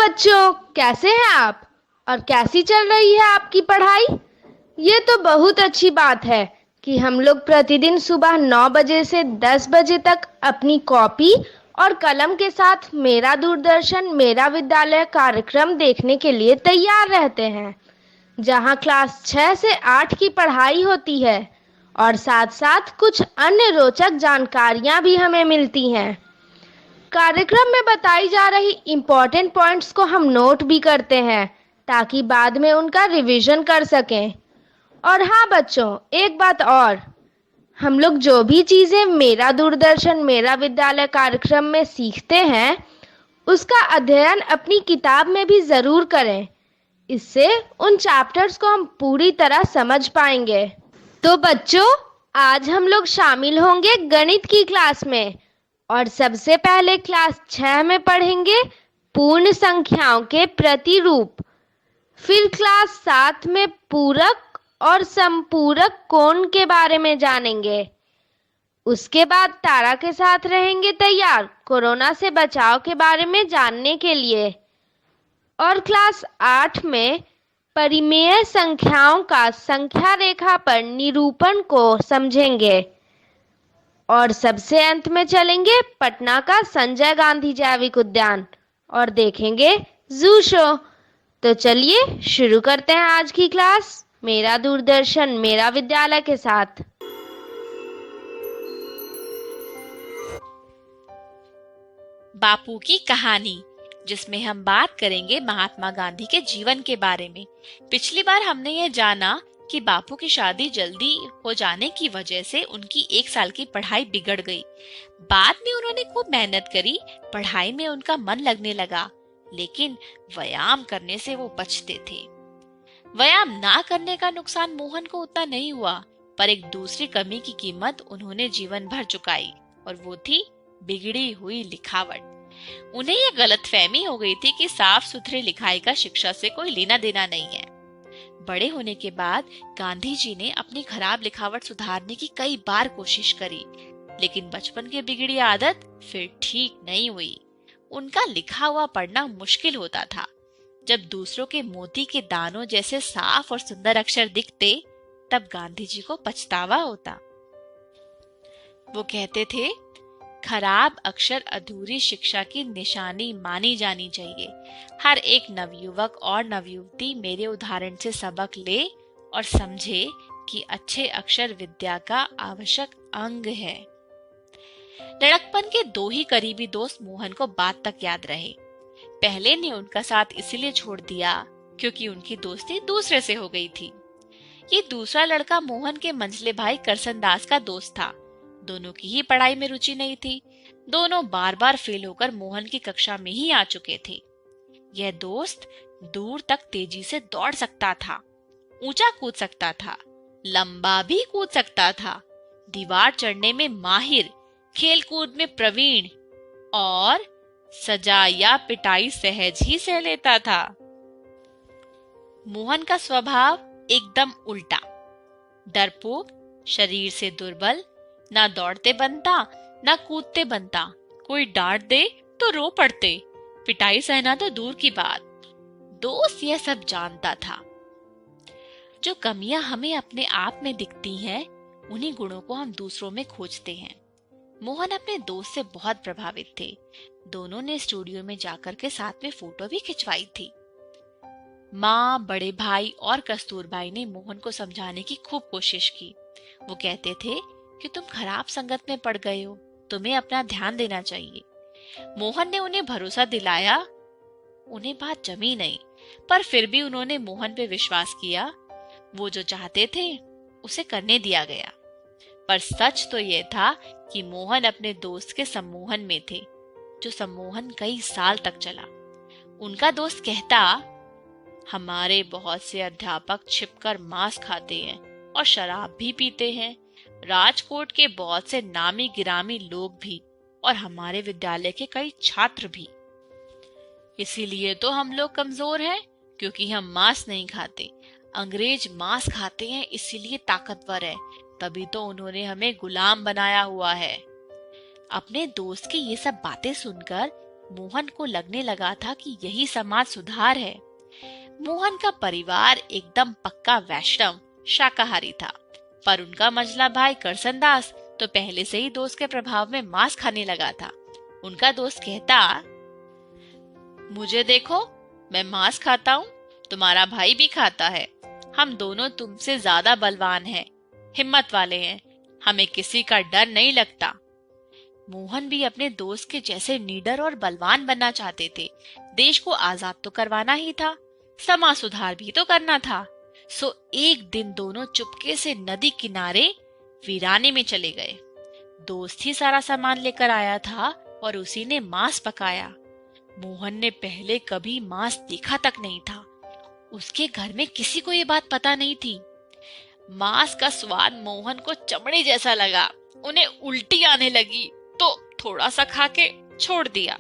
बच्चों, कैसे हैं आप? और कैसी चल रही है आपकी पढ़ाई? ये तो बहुत अच्छी बात है कि हम लोग प्रतिदिन सुबह 9 बजे से 10 बजे तक अपनी कॉपी और कलम के साथ मेरा दूरदर्शन मेरा विद्यालय कार्यक्रम देखने के लिए तैयार रहते हैं, जहां क्लास 6 से 8 की पढ़ाई होती है और साथ-साथ कुछ अन्य रोचक जानकारियां भी हमें मिलती हैं। कार्यक्रम में बताई जा रही इम्पोर्टेंट पॉइंट्स को हम नोट भी करते हैं ताकि बाद में उनका रिवीजन कर सकें। और हाँ बच्चों, एक बात और, हम लोग जो भी चीज़ें मेरा दूरदर्शन मेरा विद्यालय कार्यक्रम में सीखते हैं उसका अध्ययन अपनी किताब में भी ज़रूर करें। इससे उन चैप्टर्स को हम पूरी तरह समझ पाएंगे। तो बच्चों, आज हम लोग शामिल होंगे गणित की क्लास में और सबसे पहले क्लास 6 में पढ़ेंगे पूर्ण संख्याओं के प्रतिरूप। फिर क्लास 7 में पूरक और संपूरक कोण के बारे में जानेंगे। उसके बाद तारा के साथ रहेंगे तैयार कोरोना से बचाव के बारे में जानने के लिए। और क्लास 8 में परिमेय संख्याओं का संख्या रेखा पर निरूपण को समझेंगे। और सबसे अंत में चलेंगे पटना का संजय गांधी जैविक उद्यान और देखेंगे जू शो। तो चलिए शुरू करते हैं आज की क्लास मेरा दूरदर्शन मेरा विद्यालय के साथ। बापू की कहानी, जिसमें हम बात करेंगे महात्मा गांधी के जीवन के बारे में। पिछली बार हमने ये जाना कि बापू की शादी जल्दी हो जाने की वजह से उनकी 1 साल की पढ़ाई बिगड़ गई। बाद में उन्होंने खूब मेहनत करी, पढ़ाई में उनका मन लगने लगा, लेकिन व्यायाम करने से वो बचते थे। व्यायाम ना करने का नुकसान मोहन को उतना नहीं हुआ, पर एक दूसरी कमी की कीमत उन्होंने जीवन भर चुकाई, और वो थी बिगड़ी हुई लिखावट। उन्हें यह गलतफहमी हो गई थी कि साफ सुथरी लिखाई का शिक्षा से कोई लेना देना नहीं है। बड़े होने के बाद गांधी जी ने अपनी खराब लिखावट सुधारने की कई बार कोशिश करी, लेकिन बचपन की बिगड़ी आदत फिर ठीक नहीं हुई। उनका लिखा हुआ पढ़ना मुश्किल होता था। जब दूसरों के मोती के दानों जैसे साफ और सुंदर अक्षर दिखते, तब गांधी जी को पछतावा होता। वो कहते थे, खराब अक्षर अधूरी शिक्षा की निशानी मानी जानी चाहिए। हर एक नवयुवक और नवयुवती मेरे उदाहरण से सबक ले और समझे कि अच्छे अक्षर विद्या का आवश्यक अंग है। लड़कपन के 2 ही करीबी दोस्त मोहन को बात तक याद रहे। पहले ने उनका साथ इसलिए छोड़ दिया क्योंकि उनकी दोस्ती दूसरे से हो गई थी। ये दूसरा लड़का मोहन के मंझले भाई करसन दास का दोस्त था। दोनों की ही पढ़ाई में रुचि नहीं थी। दोनों बार बार फेल होकर मोहन की कक्षा में ही आ चुके थे। यह दोस्त दूर तक तेजी से दौड़ सकता था, ऊंचा कूद सकता था, लंबा भी कूद सकता था, दीवार चढ़ने में माहिर, खेल कूद में प्रवीण और सजा या पिटाई सहज ही सह लेता था। मोहन का स्वभाव एकदम उल्टा, डरपोक, शरीर से दुर्बल, ना दौड़ते बनता ना कूदते बनता। कोई डांट दे तो रो पड़ते, पिटाई सहना तो दूर की बात। दोस्त यह सब जानता था। जो कमियां हमें अपने आप में दिखती हैं, उन्हीं गुणों को हम दूसरों में खोजते हैं। मोहन अपने दोस्त से बहुत प्रभावित थे। दोनों ने स्टूडियो में जाकर के साथ में फोटो भी खिंचवाई थी। माँ, बड़े भाई और कस्तूरबाई ने मोहन को समझाने की खूब कोशिश की। वो कहते थे कि तुम खराब संगत में पड़ गए हो, तुम्हें अपना ध्यान देना चाहिए। मोहन ने उन्हें भरोसा दिलाया। उन्हें बात जमी नहीं, पर फिर भी उन्होंने मोहन पे विश्वास किया। वो जो चाहते थे उसे करने दिया गया। पर सच तो यह था कि मोहन अपने दोस्त के सम्मोहन में थे, जो सम्मोहन कई साल तक चला। उनका दोस्त कहता, हमारे बहुत से अध्यापक छिपकर मांस खाते हैं और शराब भी पीते हैं। राजकोट के बहुत से नामी गिरामी लोग भी, और हमारे विद्यालय के कई छात्र भी। इसीलिए तो हम लोग कमजोर हैं, क्योंकि हम मांस नहीं खाते। अंग्रेज मांस खाते हैं, इसीलिए ताकतवर है। तभी तो उन्होंने हमें गुलाम बनाया हुआ है। अपने दोस्त की ये सब बातें सुनकर मोहन को लगने लगा था कि यही समाज सुधार है। मोहन का परिवार एकदम पक्का वैष्णव शाकाहारी था, पर उनका मझला भाई करसनदास तो पहले से ही दोस्त के प्रभाव में मांस खाने लगा था। उनका दोस्त कहता, मुझे देखो, मैं मांस खाता हूँ, तुम्हारा भाई भी खाता है। हम दोनों तुमसे ज्यादा बलवान हैं, हिम्मत वाले हैं, हमें किसी का डर नहीं लगता। मोहन भी अपने दोस्त के जैसे निडर और बलवान बनना चाहते थे। देश को आजाद तो करवाना ही था, समाज सुधार भी तो करना था। सो एक दिन दोनों चुपके से नदी किनारे वीराने में चले गए। दोस्त ही सारा सामान लेकर आया था और उसी ने मांस पकाया। मोहन ने पहले कभी मांस देखा तक नहीं था। उसके घर में किसी को ये बात पता नहीं थी। मांस का स्वाद मोहन को चमड़े जैसा लगा। उन्हें उल्टी आने लगी तो थोड़ा सा खा के छोड़ दिया।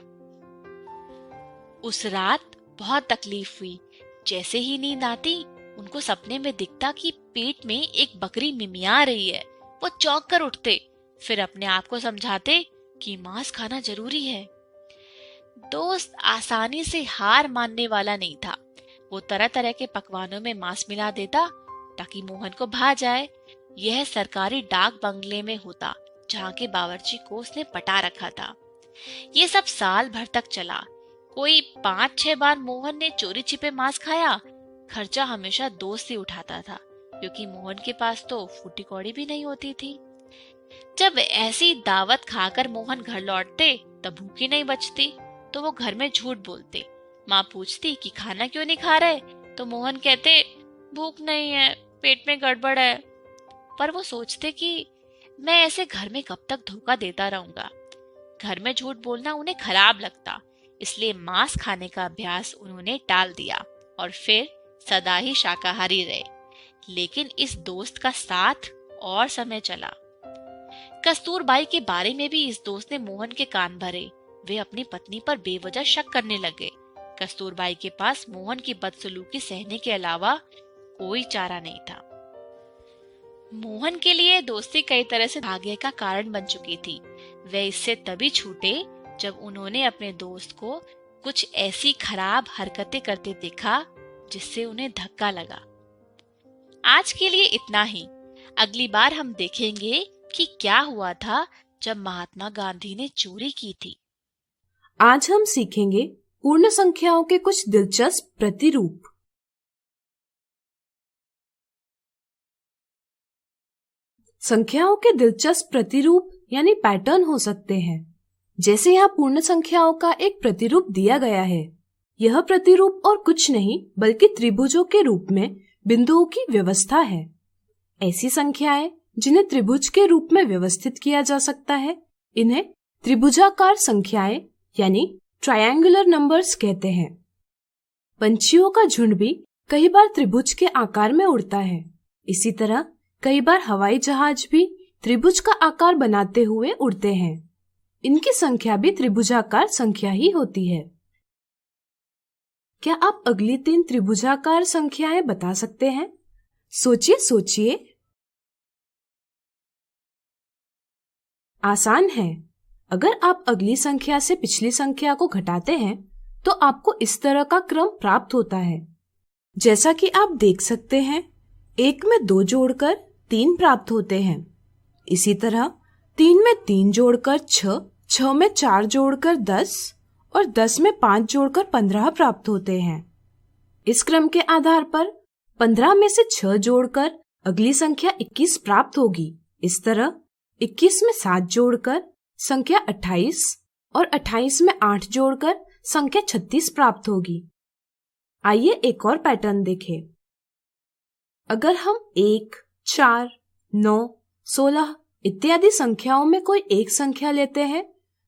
उस रात बहुत तकलीफ हुई। जैसे ही नींद आती, उनको सपने में दिखता कि पेट में एक बकरी मिमिया रही है। वो चौंक कर उठते, फिर अपने आप को समझाते कि मांस खाना जरूरी है। दोस्त आसानी से हार मानने वाला नहीं था। वो तरह तरह के पकवानों में मांस मिला देता ताकि मोहन को भा जाए। यह सरकारी डाक बंगले में होता, जहाँ के बावर्ची को उसने पटा रखा था। ये सब साल भर तक चला। कोई 5-6 बार मोहन ने चोरी छिपे मांस खाया। खर्चा हमेशा दोस्त ही उठाता था, क्योंकि मोहन के पास तो फूटी कौड़ी भी नहीं होती थी। जब ऐसी दावत खाकर मोहन घर लौटते, तब भूखी नहीं बचती, तो वो घर में झूठ बोलते। माँ पूछती कि खाना क्यों नहीं खा रहे, तो मोहन कहते भूख नहीं है, पेट में गड़बड़ है। पर वो सोचते कि मैं ऐसे घर में कब तक धोखा देता रहूंगा। घर में झूठ बोलना उन्हें खराब लगता, इसलिए मांस खाने का अभ्यास उन्होंने टाल दिया और फिर सदा ही शाकाहारी रहे। लेकिन इस दोस्त का साथ और समय चला। कस्तूरबाई के बारे में भी इस दोस्त ने मोहन के कान भरे। वे अपनी पत्नी पर बेवजह शक करने लगे। कस्तूरबाई के पास मोहन की बदसलूकी सहने के अलावा कोई चारा नहीं था। मोहन के लिए दोस्ती कई तरह से भाग्य का कारण बन चुकी थी। वे इससे तभी छूटे जब उन्होंने अपने दोस्त को कुछ ऐसी खराब हरकतें करते देखा जिससे उन्हें धक्का लगा। आज के लिए इतना ही। अगली बार हम देखेंगे कि क्या हुआ था जब महात्मा गांधी ने चोरी की थी। आज हम सीखेंगे पूर्ण संख्याओं के कुछ दिलचस्प प्रतिरूप। संख्याओं के दिलचस्प प्रतिरूप यानी पैटर्न हो सकते हैं। जैसे यहाँ पूर्ण संख्याओं का एक प्रतिरूप दिया गया है। यह प्रतिरूप और कुछ नहीं बल्कि त्रिभुजों के रूप में बिंदुओं की व्यवस्था है। ऐसी संख्याएं जिन्हें त्रिभुज के रूप में व्यवस्थित किया जा सकता है, इन्हें त्रिभुजाकार संख्याएं यानी ट्रायंगुलर नंबर्स कहते हैं। पंछियों का झुंड भी कई बार त्रिभुज के आकार में उड़ता है। इसी तरह कई बार हवाई जहाज भी त्रिभुज का आकार बनाते हुए उड़ते हैं। इनकी संख्या भी त्रिभुजाकार संख्या ही होती है। क्या आप अगली 3 त्रिभुजाकार संख्याएं बता सकते हैं? सोचिए। आसान है। अगर आप अगली संख्या से पिछली संख्या को घटाते हैं तो आपको इस तरह का क्रम प्राप्त होता है। जैसा कि आप देख सकते हैं, 1 में 2 जोड़कर 3 प्राप्त होते हैं। इसी तरह 3 में 3 जोड़कर 6, 6 में 4 जोड़कर 10 और 10 में 5 जोड़कर 15 प्राप्त होते हैं। इस क्रम के आधार पर 15 में से 6 जोड़कर अगली संख्या 21 प्राप्त होगी। इस तरह 21 में 7 जोड़कर संख्या 28 और 28 में 8 जोड़कर संख्या 36 प्राप्त होगी। आइए एक और पैटर्न देखें। अगर हम 1, 4, 9, 16 इत्यादि संख्याओं में कोई एक संख्या लेते हैं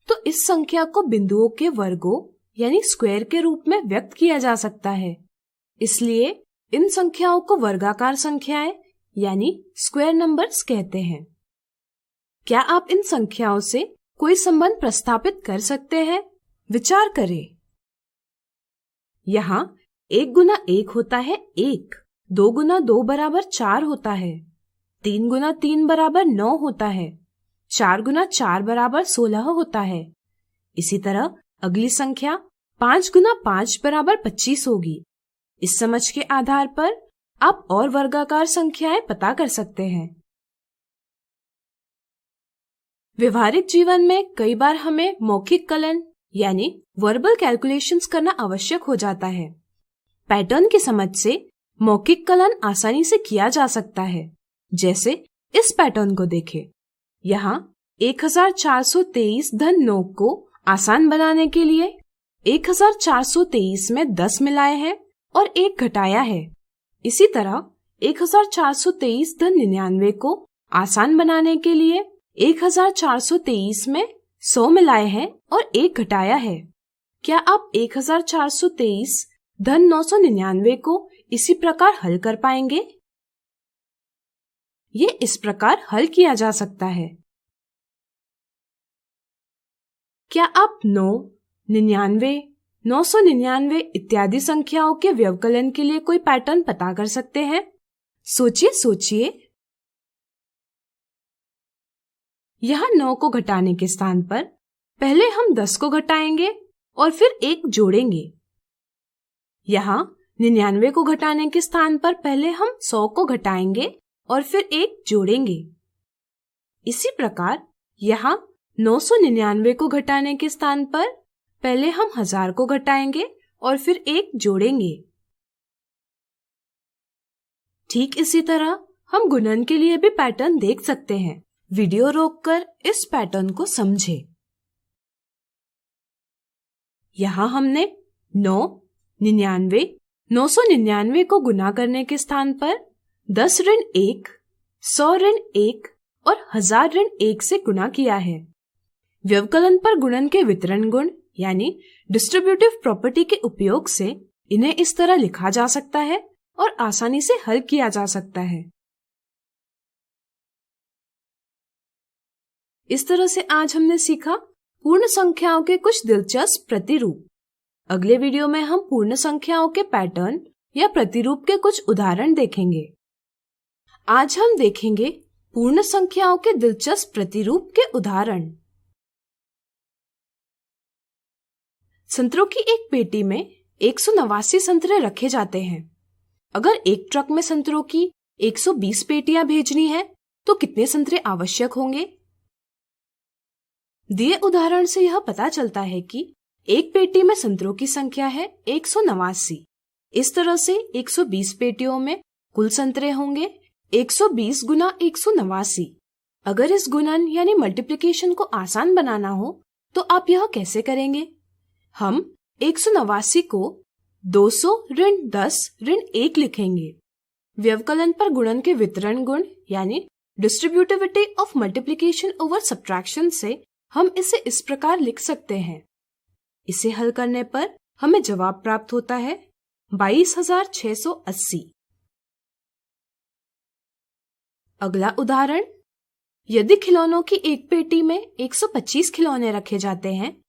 तो इस संख्या को बिंदुओं के वर्गों यानी स्क्वायर के रूप में व्यक्त किया जा सकता है। इसलिए इन संख्याओं को वर्गाकार संख्याएं यानी स्क्वायर नंबर्स कहते हैं। क्या आप इन संख्याओं से कोई संबंध प्रस्तापित कर सकते हैं? विचार करें। यहाँ 1 गुना 1 होता है 1, 2 गुना 2 बराबर 4 होता है, 3 गुना 3 बराबर 9 होता है, 4 गुना 4 बराबर 16 होता है। इसी तरह अगली संख्या 5 गुना 5 बराबर 25 होगी। इस समझ के आधार पर आप और वर्गाकार संख्याएं पता कर सकते हैं। व्यवहारिक जीवन में कई बार हमें मौखिक कलन यानी वर्बल कैलकुलेशंस करना आवश्यक हो जाता है। पैटर्न की समझ से मौखिक कलन आसानी से किया जा सकता है। जैसे इस पैटर्न को देखें। यहाँ 1423 धन 9 को आसान बनाने के लिए 1423 में 10 मिलाए हैं और 1 घटाया है। इसी तरह 1423 धन 99 को आसान बनाने के लिए 1423 में 100 मिलाए हैं और 1 घटाया है। क्या आप 1423 धन 999 को इसी प्रकार हल कर पाएंगे? ये इस प्रकार हल किया जा सकता है। क्या आप 9, 99, 999 इत्यादि संख्याओं के व्यवकलन के लिए कोई पैटर्न पता कर सकते हैं? सोचिए। यहाँ 9 को घटाने के स्थान पर पहले हम 10 को घटाएंगे और फिर 1 जोड़ेंगे। यहाँ 99 को घटाने के स्थान पर पहले हम 100 को घटाएंगे और फिर 1 जोड़ेंगे। इसी प्रकार यहाँ 999 को घटाने के स्थान पर पहले हम 1000 को घटाएंगे और फिर 1 जोड़ेंगे। ठीक इसी तरह हम गुणन के लिए भी पैटर्न देख सकते हैं। वीडियो रोककर इस पैटर्न को समझें। यहाँ हमने 9, 99, 999 को गुना करने के स्थान पर 10 ऋण 1, 100 ऋण 1 और 1000 ऋण 1 से गुना किया है। व्यवकलन पर गुणन के वितरण गुण यानी डिस्ट्रीब्यूटिव प्रॉपर्टी के उपयोग से इन्हें इस तरह लिखा जा सकता है और आसानी से हल किया जा सकता है। इस तरह से आज हमने सीखा पूर्ण संख्याओं के कुछ दिलचस्प प्रतिरूप। अगले वीडियो में हम पूर्ण संख्याओं के पैटर्न या प्रतिरूप के कुछ उदाहरण देखेंगे। आज हम देखेंगे पूर्ण संख्याओं के दिलचस्प प्रतिरूप के उदाहरण। संतरों की एक पेटी में 189 संतरे रखे जाते हैं। अगर एक ट्रक में संतरों की 120 पेटियां भेजनी है तो कितने संतरे आवश्यक होंगे? दिए उदाहरण से यह पता चलता है कि एक पेटी में संतरों की संख्या है 189। इस तरह से 120 पेटियों में कुल संतरे होंगे 120 गुना 189। अगर इस गुणन यानी मल्टीप्लिकेशन को आसान बनाना हो तो आप यह कैसे करेंगे? हम 189 को 200 ऋण 10 ऋण 1 लिखेंगे। व्यवकलन पर गुणन के वितरण गुण यानी distributivity of multiplication over subtraction से हम इसे इस प्रकार लिख सकते हैं। इसे हल करने पर हमें जवाब प्राप्त होता है 22,680। अगला उदाहरण, यदि खिलौनों की एक पेटी में 125 खिलौने रखे जाते हैं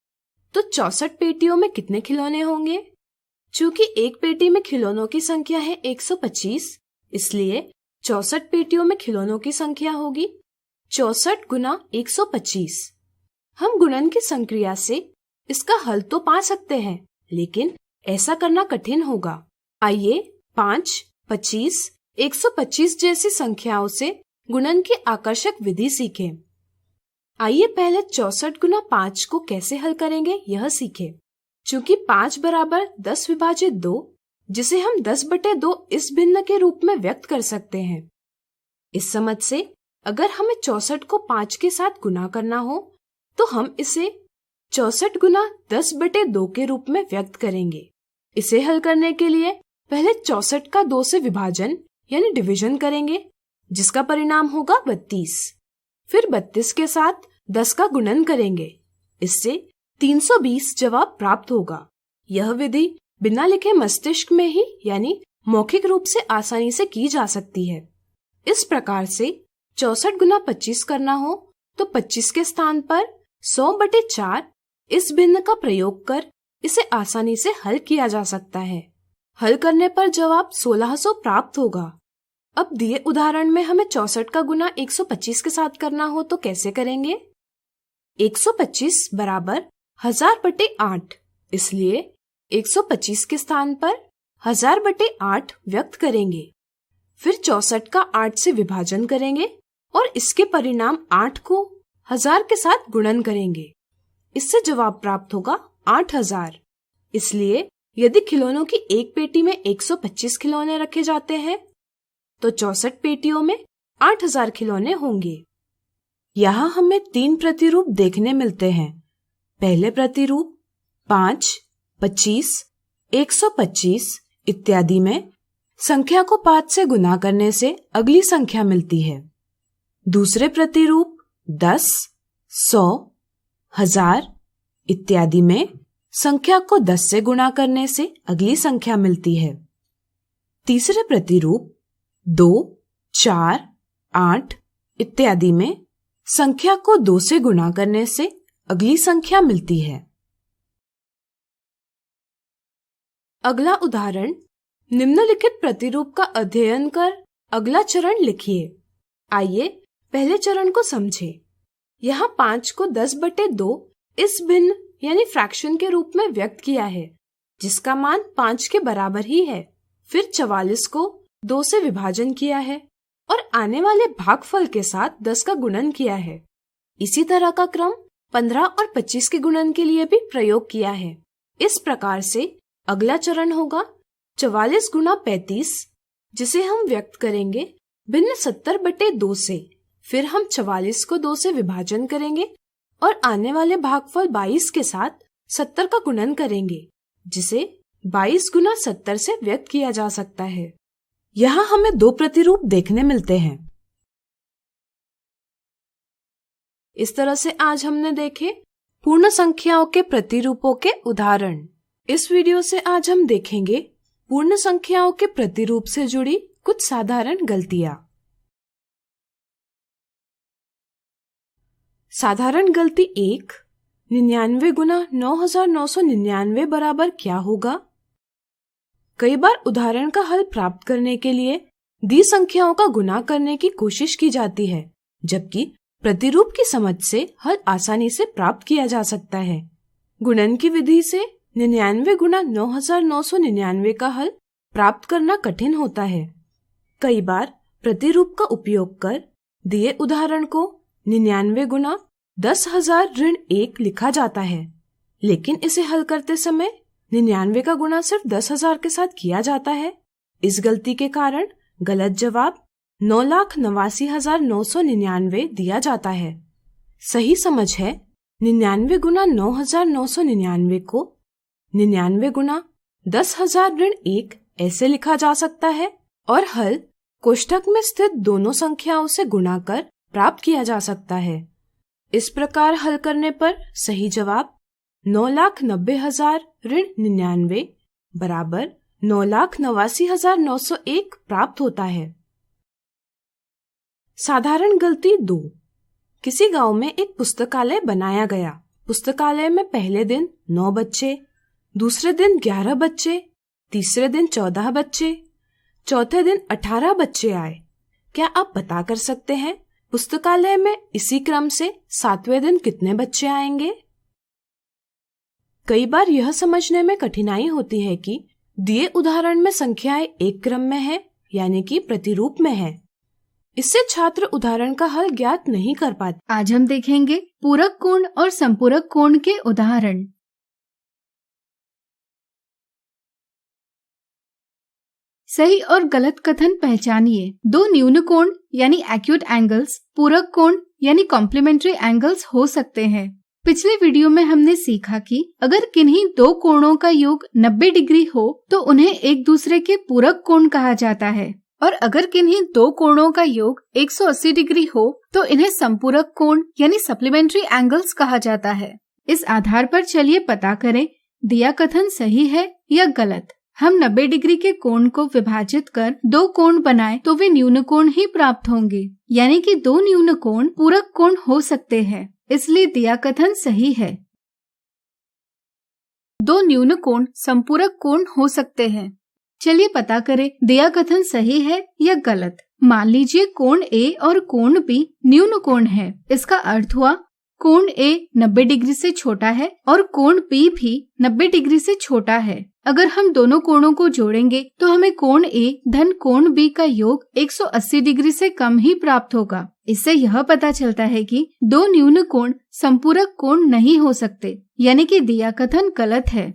तो 64 पेटियों में कितने खिलौने होंगे? चूंकि एक पेटी में खिलौनों की संख्या है 125, इसलिए 64 पेटियों में खिलौनों की संख्या होगी 64 गुना 125। हम गुणन की संक्रिया से इसका हल तो पा सकते हैं, लेकिन ऐसा करना कठिन होगा। आइए 5, 25, 125 जैसी संख्याओं से गुणन की आकर्षक विधि सीखें। आइए पहले 64 गुना 5 को कैसे हल करेंगे यह सीखें। चूंकि 5 बराबर 10 विभाजित 2, जिसे हम 10/2 इस भिन्न के रूप में व्यक्त कर सकते हैं। इस समझ से अगर हमें 64 को 5 के साथ गुना करना हो तो हम इसे 64 गुना 10/2 के रूप में व्यक्त करेंगे। इसे हल करने के लिए पहले 64 का 2 से विभाजन यानी डिवीजन करेंगे, जिसका परिणाम होगा 32। फिर 32 के साथ 10 का गुणन करेंगे, इससे 320 जवाब प्राप्त होगा। यह विधि बिना लिखे मस्तिष्क में ही यानी मौखिक रूप से आसानी से की जा सकती है। इस प्रकार से 64 गुना 25 करना हो तो 25 के स्थान पर 100/4 इस भिन्न का प्रयोग कर इसे आसानी से हल किया जा सकता है। हल करने पर जवाब 1600 प्राप्त होगा। अब दिए उदाहरण में हमें 64 का गुना 125 के साथ करना हो तो कैसे करेंगे? 125 बराबर 1000/8, इसलिए 125 के स्थान पर 1000/8 व्यक्त करेंगे। फिर 64 का 8 से विभाजन करेंगे और इसके परिणाम 8 को 1000 के साथ गुणन करेंगे। इससे जवाब प्राप्त होगा 8000। इसलिए यदि खिलौनों की एक पेटी में 125 खिलौने रखे जाते हैं तो 64 पेटियों में 8000 खिलौने होंगे। यहाँ हमें 3 प्रतिरूप देखने मिलते हैं। पहले प्रतिरूप 5, 25, 125 इत्यादि में संख्या को 5 से गुना करने से अगली संख्या मिलती है। दूसरे प्रतिरूप 10, 100, 1000 इत्यादि में संख्या को 10 से गुणा करने से अगली संख्या मिलती है। तीसरे प्रतिरूप 2, 4, 8 इत्यादि में संख्या को 2 से गुणा करने से अगली संख्या मिलती है। अगला उदाहरण, निम्नलिखित प्रतिरूप का अध्ययन कर अगला चरण लिखिए। आइए पहले चरण को समझें। यहाँ 5 को 10/2 इस भिन्न यानी फ्रैक्शन के रूप में व्यक्त किया है, जिसका मान 5 के बराबर ही है। फिर 44 को 2 से विभाजन किया है और आने वाले भागफल के साथ 10 का गुणन किया है। इसी तरह का क्रम 15 और 25 के गुणन के लिए भी प्रयोग किया है। इस प्रकार से अगला चरण होगा 44 गुणा 35, जिसे हम व्यक्त करेंगे भिन्न 70/2 से। फिर हम 44 को 2 से विभाजन करेंगे और आने वाले भागफल 22 के साथ 70 का गुणन करेंगे, जिसे 22 गुना 70 से व्यक्त किया जा सकता है। यहाँ हमें 2 प्रतिरूप देखने मिलते हैं। इस तरह से आज हमने देखे पूर्ण संख्याओं के प्रतिरूपों के उदाहरण। इस वीडियो से आज हम देखेंगे पूर्ण संख्याओं के प्रतिरूप से जुड़ी कुछ साधारण गलतियां। साधारण गलती 1, 99 गुना 9999 बराबर क्या होगा? कई बार उदाहरण का हल प्राप्त करने के लिए दी संख्याओं का गुणा करने की कोशिश की जाती है, जबकि प्रतिरूप की समझ से हल आसानी से प्राप्त किया जा सकता है। गुणन की विधि से 99 गुना 9999 का हल प्राप्त करना कठिन होता है। कई बार प्रतिरूप का उपयोग कर दिए उदाहरण को 99 गुना 10,000-1 लिखा जाता है, लेकिन इसे हल करते समय 99 का गुणा सिर्फ 10,000 के साथ किया जाता है। इस गलती के कारण गलत जवाब 9,89,999 दिया जाता है। सही समझ है 99 गुना 9,999 को 99 गुना 10,000-1 ऐसे लिखा जा सकता है और हल कोष्ठक में स्थित दोनों संख्याओं से गुणा कर प्राप्त किया जा सकता है। इस प्रकार हल करने पर सही जवाब 9,90,000-99 बराबर 9,89,901 प्राप्त होता है। साधारण गलती 2, किसी गांव में एक पुस्तकालय बनाया गया। पुस्तकालय में पहले दिन 9 बच्चे, दूसरे दिन 11 बच्चे, तीसरे दिन 14 बच्चे, चौथे दिन 18 बच्चे आए। क्या आप पता कर सकते हैं पुस्तकालय में इसी क्रम से 7वें दिन कितने बच्चे आएंगे? कई बार यह समझने में कठिनाई होती है कि दिए उदाहरण में संख्याएं एक क्रम में है, यानी कि प्रतिरूप में है। इससे छात्र उदाहरण का हल ज्ञात नहीं कर पाते। आज हम देखेंगे पूरक कोण और संपूरक कोण के उदाहरण। सही और गलत कथन पहचानिए। 2 न्यून कोण यानी एक्यूट एंगल्स पूरक कोण यानी कॉम्प्लीमेंट्री एंगल्स हो सकते हैं। पिछले वीडियो में हमने सीखा कि अगर किन्हीं 2 कोणों का योग 90 डिग्री हो तो उन्हें एक दूसरे के पूरक कोण कहा जाता है, और अगर किन्हीं 2 कोणों का योग 180 डिग्री हो तो इन्हें संपूरक कोण यानी सप्लीमेंट्री एंगल्स कहा जाता है। इस आधार पर चलिए पता करें दिया कथन सही है या गलत। हम 90 डिग्री के कोण को विभाजित कर 2 कोण बनाएं तो वे न्यून कोण ही प्राप्त होंगे, यानी कि 2 न्यून कोण पूरक कोण हो सकते हैं, इसलिए दिया कथन सही है। 2 न्यून कोण संपूरक कोण हो सकते हैं। चलिए पता करें दिया कथन सही है या गलत। मान लीजिए कोण A और कोण B न्यून कोण है। इसका अर्थ हुआ कोण A 90 डिग्री से छोटा है और कोण B भी 90 डिग्री से छोटा है। अगर हम दोनों कोणों को जोड़ेंगे तो हमें कोण A धन कोण B का योग 180 डिग्री से कम ही प्राप्त होगा। इससे यह पता चलता है कि दो न्यून कोण संपूरक कोण नहीं हो सकते, यानी कि दिया कथन गलत है।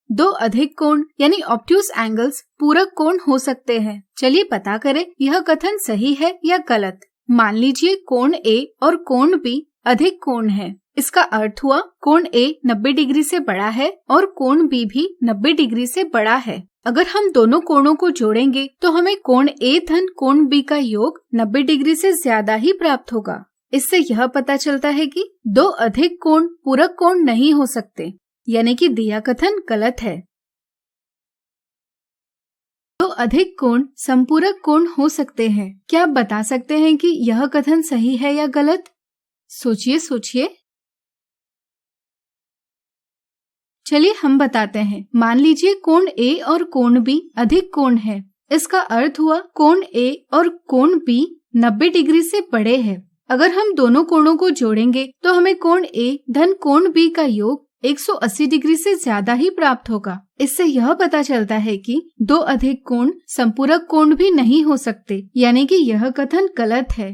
दो अधिक कोण यानी ऑब्ट्यूज एंगल्स पूरक कोण हो सकते हैं। चलिए पता करें यह कथन सही है या गलत। मान लीजिए कोण A और कोण B अधिक कोण है। इसका अर्थ हुआ कोण A 90 डिग्री से बड़ा है और कोण B भी 90 डिग्री से बड़ा है। अगर हम दोनों कोणों को जोड़ेंगे तो हमें कोण A धन कोण B का योग 90 डिग्री से ज्यादा ही प्राप्त होगा। इससे यह पता चलता है कि दो अधिक कोण पूरक कोण नहीं हो सकते, यानी कि दिया कथन गलत है। दो अधिक कोण संपूरक कोण हो सकते हैं। क्या आप बता सकते हैं कि यह कथन सही है या गलत? सोचिए सोचिए। चलिए हम बताते हैं। मान लीजिए कोण A और कोण B अधिक कोण है। इसका अर्थ हुआ कोण A और कोण B 90 डिग्री से बड़े हैं। अगर हम दोनों कोणों को जोड़ेंगे तो हमें कोण A धन कोण B का योग 180 डिग्री से ज्यादा ही प्राप्त होगा। इससे यह पता चलता है कि दो अधिक कोण संपूरक कोण भी नहीं हो सकते, यानी कि यह कथन गलत है।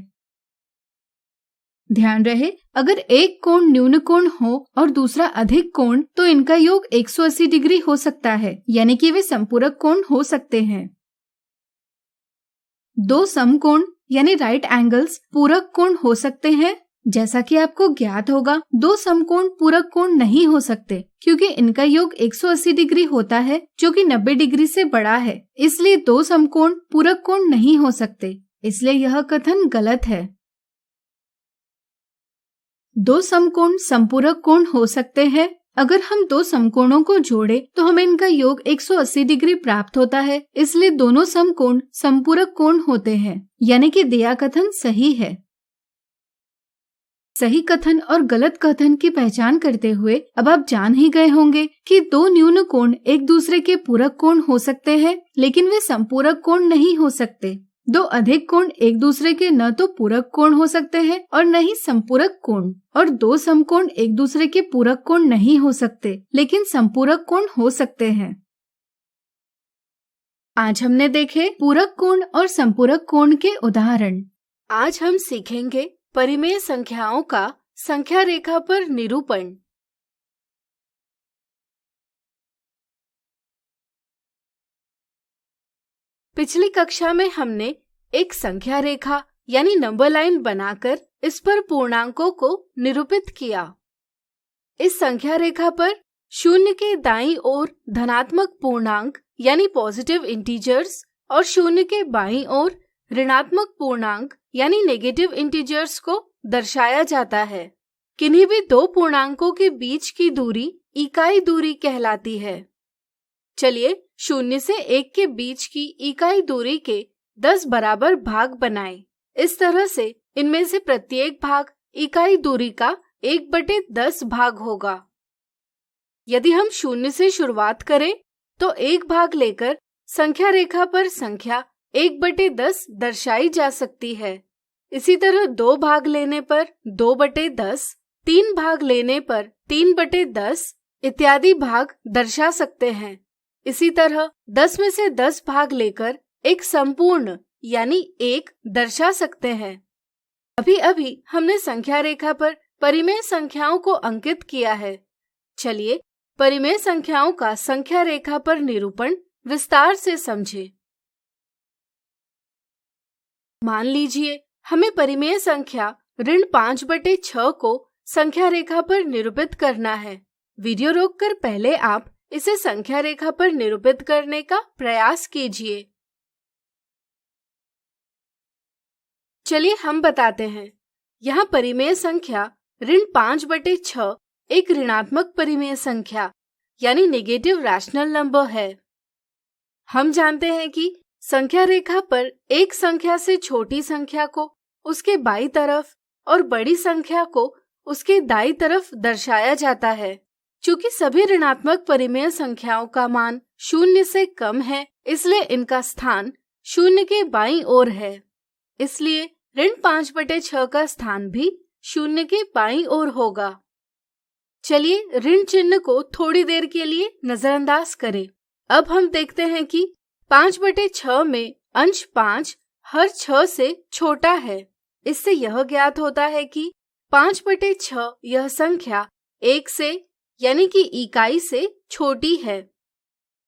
ध्यान रहे, अगर एक कोण न्यून कोण हो और दूसरा अधिक कोण तो इनका योग 180 डिग्री हो सकता है, यानी कि वे संपूरक कोण हो सकते हैं। दो समकोण यानी राइट एंगल्स पूरक कोण हो सकते हैं। जैसा कि आपको ज्ञात होगा, दो समकोण पूरक कोण नहीं हो सकते क्योंकि इनका योग 180 डिग्री होता है जो कि 90 डिग्री से बड़ा है। इसलिए दो समकोण पूरक कोण नहीं हो सकते, इसलिए यह कथन गलत है। दो समकोण संपूरक कोण हो सकते हैं। अगर हम दो समकोणों को जोड़े तो हमें इनका योग 180 डिग्री प्राप्त होता है, इसलिए दोनों समकोण संपूरक कोण होते हैं, यानी कि दिया कथन सही है। सही कथन और गलत कथन की पहचान करते हुए अब आप जान ही गए होंगे कि दो न्यून कोण एक दूसरे के पूरक कोण हो सकते हैं, लेकिन वे संपूरक कोण नहीं हो सकते। दो अधिक कोण एक दूसरे के न तो पूरक कोण हो सकते हैं और न ही संपूरक कोण, और दो समकोण एक दूसरे के पूरक कोण नहीं हो सकते, लेकिन संपूरक कोण हो सकते हैं। आज हमने देखे पूरक कोण और संपूरक कोण के उदाहरण। आज हम सीखेंगे परिमेय संख्याओं का संख्या रेखा पर निरूपण। पिछली कक्षा में हमने एक संख्या रेखा यानी नंबर लाइन बनाकर इस पर पूर्णांकों को निरूपित किया। इस संख्या रेखा पर शून्य के दाईं ओर धनात्मक पूर्णांक यानी पॉजिटिव इंटीजर्स और शून्य के बाईं ओर ऋणात्मक पूर्णांक यानी नेगेटिव इंटीजर्स को दर्शाया जाता है। किन्हीं भी दो पूर्णांकों के बीच की दूरी इकाई दूरी कहलाती है। चलिए शून्य से 1 के बीच की इकाई दूरी के 10 बराबर भाग बनाएं। इस तरह से इनमें से प्रत्येक भाग इकाई दूरी का 1/10 भाग होगा। यदि हम शून्य से शुरुआत करें तो एक भाग लेकर संख्या रेखा पर संख्या 1/10 दर्शाई जा सकती है। इसी तरह दो भाग लेने पर 2/10, 3 भाग लेने पर 3/10 इत्यादि भाग दर्शा सकते हैं। इसी तरह 10 में से 10 भाग लेकर एक संपूर्ण यानी 1 दर्शा सकते हैं। अभी अभी हमने संख्या रेखा पर परिमेय संख्याओं को अंकित किया है। चलिए परिमेय संख्याओं का संख्या रेखा पर निरूपण विस्तार से समझें। मान लीजिए हमें परिमेय संख्या ऋण 5/6 को संख्या रेखा पर निरूपित करना है। वीडियो रोककर पहले आप इसे संख्या रेखा पर निरूपित करने का प्रयास कीजिए। चलिए हम बताते हैं। यहाँ परिमेय संख्या ऋण 5/6 एक ऋणात्मक परिमेय संख्या यानी नेगेटिव रैशनल नंबर है। हम जानते हैं कि संख्या रेखा पर एक संख्या से छोटी संख्या को उसके बाईं तरफ और बड़ी संख्या को उसके दाईं तरफ दर्शाया जाता है। चूंकि सभी ऋणात्मक परिमेय संख्याओं का मान 0 से कम है, इसलिए इनका स्थान 0 के बाईं ओर है। इसलिए ऋण 5/6 का स्थान भी शून्य के बाईं ओर होगा। चलिए ऋण चिन्ह को थोड़ी देर के लिए नजरअंदाज करें। अब हम देखते हैं कि 5/6 में अंश 5 हर 6 से छोटा है। इससे यह ज्ञात होता है कि 5/6 यह संख्या 1 से यानी कि इकाई से छोटी है।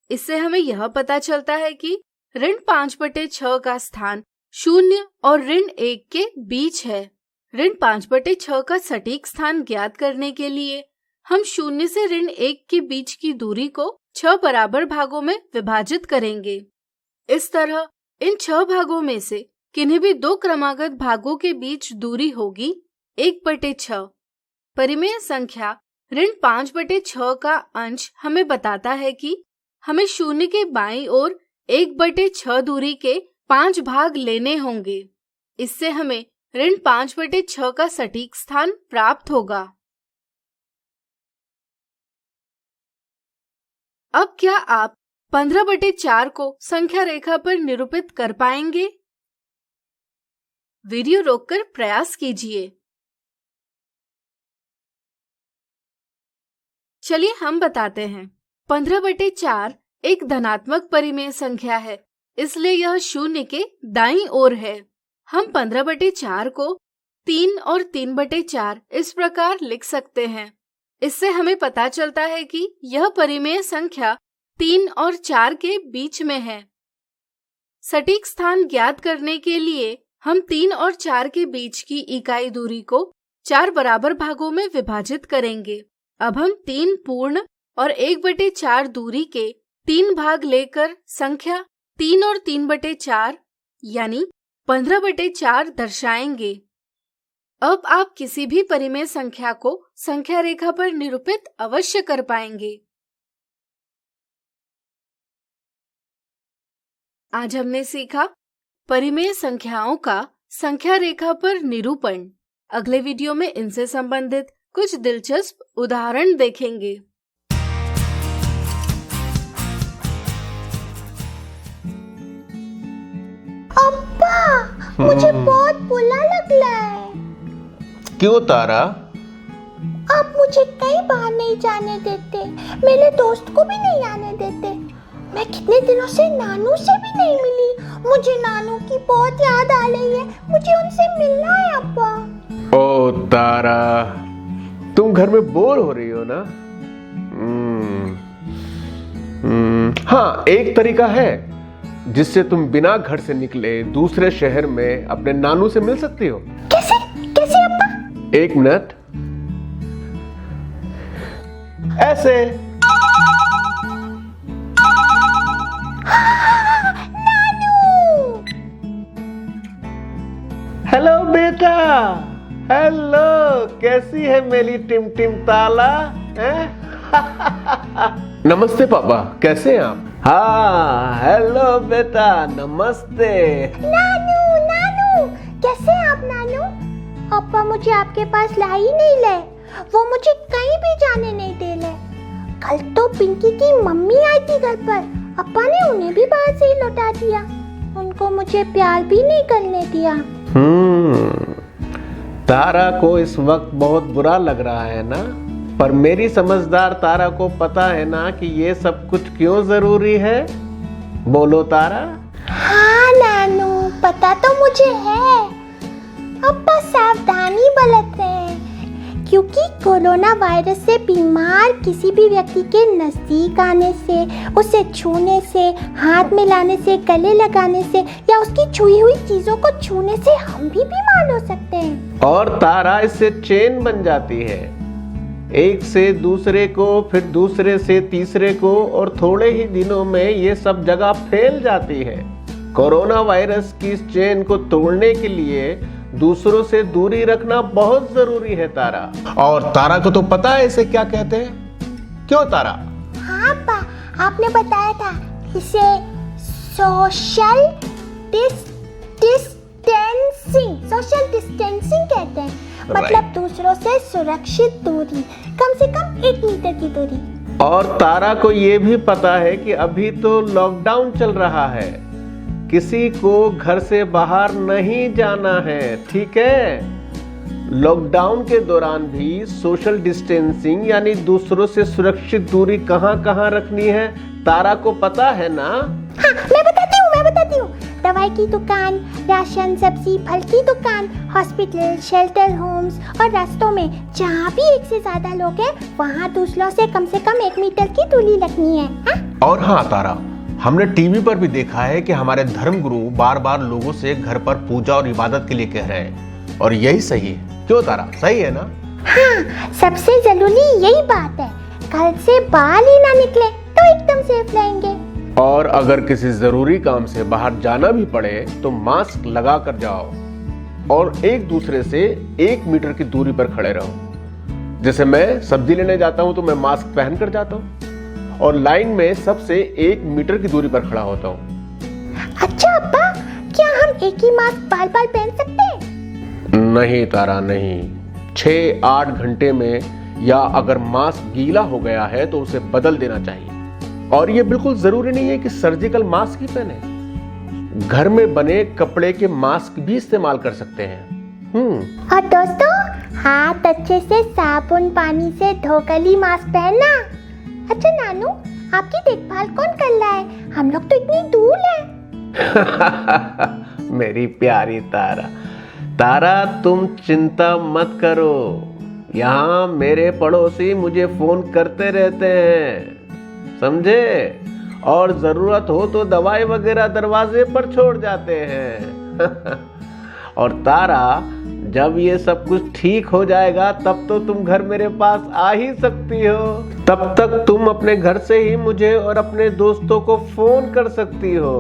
इससे हमें यह पता चलता है कि ऋण 5/6 का स्थान शून्य और ऋण 1 के बीच है। ऋण 5/6 का सटीक स्थान ज्ञात करने के लिए हम शून्य से ऋण 1 के बीच की दूरी को 6 बराबर भागों में विभाजित करेंगे। इस तरह इन 6 भागों में से किन्हीं भी 2 क्रमागत भागों के बीच दूरी होगी 1/6। परिमेय संख्या ऋण 5/6 का अंश हमें बताता है कि हमें शून्य के बाईं ओर 1/6 दूरी के 5 भाग लेने होंगे। इससे हमें ऋण 5/6 का सटीक स्थान प्राप्त होगा। अब क्या आप 15/4 को संख्या रेखा पर निरूपित कर पाएंगे? वीडियो रोककर प्रयास कीजिए। चलिए हम बताते हैं। 15/4 एक धनात्मक परिमेय संख्या है, इसलिए यह शून्य के दाईं ओर है। हम 15/4 को 3 और 3/4 इस प्रकार लिख सकते हैं। इससे हमें पता चलता है कि यह परिमेय संख्या 3 और 4 के बीच में है। सटीक स्थान ज्ञात करने के लिए हम 3 और 4 के बीच की इकाई दूरी को 4 बराबर भागों में विभाजित करेंगे। अब हम 3 पूर्ण और 1/4 दूरी के 3 भाग लेकर संख्या 3 और 3/4 यानी 15/4 दर्शाएंगे। अब आप किसी भी परिमेय संख्या को संख्या रेखा पर निरूपित अवश्य कर पाएंगे। आज हमने सीखा परिमेय संख्याओं का संख्या रेखा पर निरूपण। अगले वीडियो में इनसे संबंधित कुछ दिलचस्प उदाहरण देखेंगे। अब्बा, मुझे बहुत बुरा लग रहा है। क्यों तारा? आप मुझे कहीं बाहर नहीं जाने देते, मेरे दोस्त को भी नहीं आने देते। मैं कितने दिनों से नानू से भी नहीं मिली। मुझे नानू की बहुत याद आ रही है, मुझे उनसे मिलना है अब्बा। ओ तारा, तुम घर में बोर हो रही हो ना? हाँ, एक तरीका है जिससे तुम बिना घर से निकले दूसरे शहर में अपने नानू से मिल सकती हो। कैसे कैसे अब्बा? 1 मिनट। ऐसे। नानू! हेलो बेटा, हेलो, कैसी है मेरी टिम ताला? नमस्ते पापा, कैसे हैं आप? हाँ, हेलो बेटा, नमस्ते। नानू, कैसे हैं आप नानू? अब्बा मुझे आपके पास ला ही नहीं ले, वो मुझे कहीं भी जाने नहीं दे ले। कल तो पिंकी की मम्मी आई थी घर पर, अब्बा ने उन्हें भी बाहर से ही लौटा दिया। उनको मुझे प्यार भी नहीं करने दिया। तारा को इस वक्त बहुत बुरा लग रहा है ना? पर मेरी समझदार तारा को पता है ना कि ये सब कुछ क्यों जरूरी है? बोलो तारा। हाँ नानू, पता तो मुझे है। अब्बा सावधानी बरत रहे हैं, क्योंकि कोरोना वायरस से बीमार किसी भी व्यक्ति के नजदीक आने से, उसे छूने से, हाथ मिलाने से, गले लगाने से या उसकी छुई हुई चीजों को छूने से हम भी बीमार हो सकते हैं। और तारा, इससे चेन बन जाती है, एक से दूसरे को, फिर दूसरे से तीसरे को, और थोड़े ही दिनों में ये सब जगह फैल जाती है। कोरोना वायरस की इस चेन को तोड़ने के लिए दूसरों से दूरी रखना बहुत जरूरी है तारा। और तारा को तो पता है इसे क्या कहते हैं? क्यों तारा? हाँ अब्बा, आपने बताया था इसे सोशल डिस्टेंसिंग कहते हैं। मतलब दूसरों से सुरक्षित दूरी, कम से कम 1 मीटर की दूरी। और तारा को ये भी पता है कि अभी तो लॉकडाउन चल रहा है, किसी को घर से बाहर नहीं जाना है, ठीक है? लॉकडाउन के दौरान भी सोशल डिस्टेंसिंग यानी दूसरों से सुरक्षित दूरी कहाँ रखनी है, तारा को पता है ना? हाँ, मैं बताती हूँ। दवाई की दुकान, राशन, सब्जी, फल की दुकान, हॉस्पिटल, शेल्टर होम्स और रास्तों में जहाँ भी एक से ज्यादा लोग हैं, वहाँ दूसरों से कम 1 मीटर की दूरी रखनी है। हाँ? और हाँ तारा, हमने टीवी पर भी देखा है कि हमारे धर्मगुरु बार लोगों से घर पर पूजा और इबादत के लिए कह रहे हैं, और यही सही है। क्यों तारा, सही है ना? हाँ, सबसे जरूरी यही बात है, घर से बाहर ही ना निकले तो एकदम सेफ रहेंगे। और अगर किसी जरूरी काम से बाहर जाना भी पड़े तो मास्क लगा कर जाओ और एक दूसरे से 1 मीटर की दूरी पर खड़े रहो। जैसे मैं सब्जी लेने जाता हूँ तो मैं मास्क पहन कर जाता हूँ और लाइन में सबसे 1 मीटर की दूरी पर खड़ा होता हूँ। अच्छा अब्बा, क्या हम एक ही मास्क बार पहन सकते हैं? नहीं तारा, नहीं। 6-8 घंटे में, या अगर मास्क गीला हो गया है तो उसे बदल देना चाहिए। और ये बिल्कुल जरूरी नहीं है कि सर्जिकल मास्क ही पहने, घर में बने कपड़े के मास्क भी इस्तेमाल कर सकते हैं। और दोस्तों, हाथ अच्छे से साबुन पानी से धोकर ही मास्क पहनना। अच्छा नानू, आपकी देखभाल कौन कर रहा है? हम लोग तो इतनी दूर हैं। मेरी प्यारी तारा, तुम चिंता मत करो। यहाँ मेरे पड़ोसी मुझे फोन करते रहते हैं, समझे? और जरूरत हो तो दवाई वगैरह दरवाजे पर छोड़ जाते हैं। और तारा, जब ये सब कुछ ठीक हो जाएगा तब तो तुम घर मेरे पास आ ही सकती हो। तब तक तुम अपने घर से ही मुझे और अपने दोस्तों को फोन कर सकती हो,